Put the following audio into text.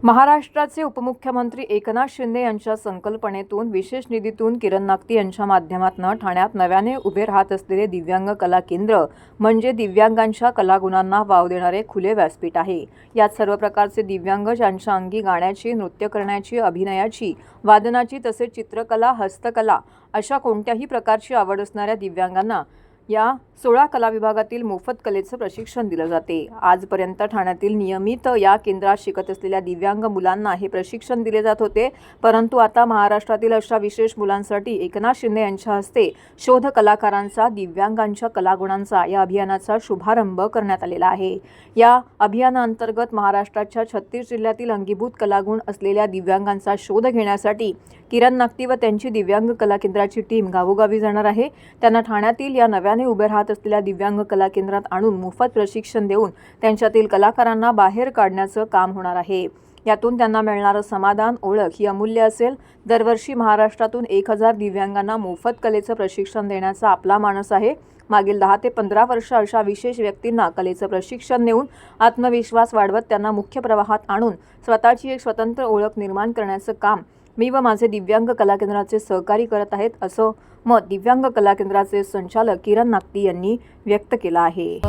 महाराष्ट्राचे उपमुख्यमंत्री एकनाथ शिंदे यांच्या संकल्पनेतून विशेष निधीतून किरण नागती यांच्या माध्यमातून ठाण्यात नव्याने उभे राहत असलेले दिव्यांग कला केंद्र म्हणजे दिव्यांगांच्या कलागुणांना वाव देणारे खुले व्यासपीठ आहे। यात सर्व प्रकारचे दिव्यांग ज्यांच्या अंगी गाण्याची, नृत्य करण्याची, अभिनयाची, वादनाची तसेच चित्रकला, हस्तकला अशा कोणत्याही प्रकारची आवड असणाऱ्या दिव्यांगांना या 16 कला विभागातील मोफत कलेचं प्रशिक्षण दिलं जाते। आजपर्यंत ठाण्यातील नियमित या केंद्रात शिकत असलेल्या दिव्यांग मुलांना हे प्रशिक्षण दिले जात होते, परंतु आता महाराष्ट्रातील अशा विशेष मुलांसाठी एकनाथ शिंदे यांच्या हस्ते शोध कलाकारांचा दिव्यांगांच्या कलागुणांचा या अभियानाचा शुभारंभ करण्यात आलेला आहे। या अभियानाअंतर्गत महाराष्ट्राच्या 36 जिल्ह्यातील अंगीभूत कलागुण असलेल्या दिव्यांगांचा शोध घेण्यासाठी किरण नागती व त्यांची दिव्यांग कला केंद्राची टीम गावोगावी जाणार आहे। त्यांना ठाण्यातील या नव्याने उभे राहत असलेल्या दिव्यांग कला केंद्रात आणून मोफत प्रशिक्षण देऊन त्यांच्यातील कलाकारांना बाहेर काढण्याचं काम होणार आहे। यातून त्यांना मिळणारं समाधान, ओळख ही अमूल्य असेल। दरवर्षी महाराष्ट्रातून 1000 दिव्यांगांना मोफत कलेचं प्रशिक्षण देण्याचा आपला मानस आहे। मागील 10 ते 15 वर्ष अशा विशेष व्यक्तींना कलेचं प्रशिक्षण देऊन आत्मविश्वास वाढवत त्यांना मुख्य प्रवाहात आणून स्वतःची एक स्वतंत्र ओळख निर्माण करण्याचं काम मी व माझे दिव्यांग कला केंद्राचे सहकारी करत आहेत, असं मत दिव्यांग कला केंद्राचे संचालक किरण नागती यांनी व्यक्त केलं आहे।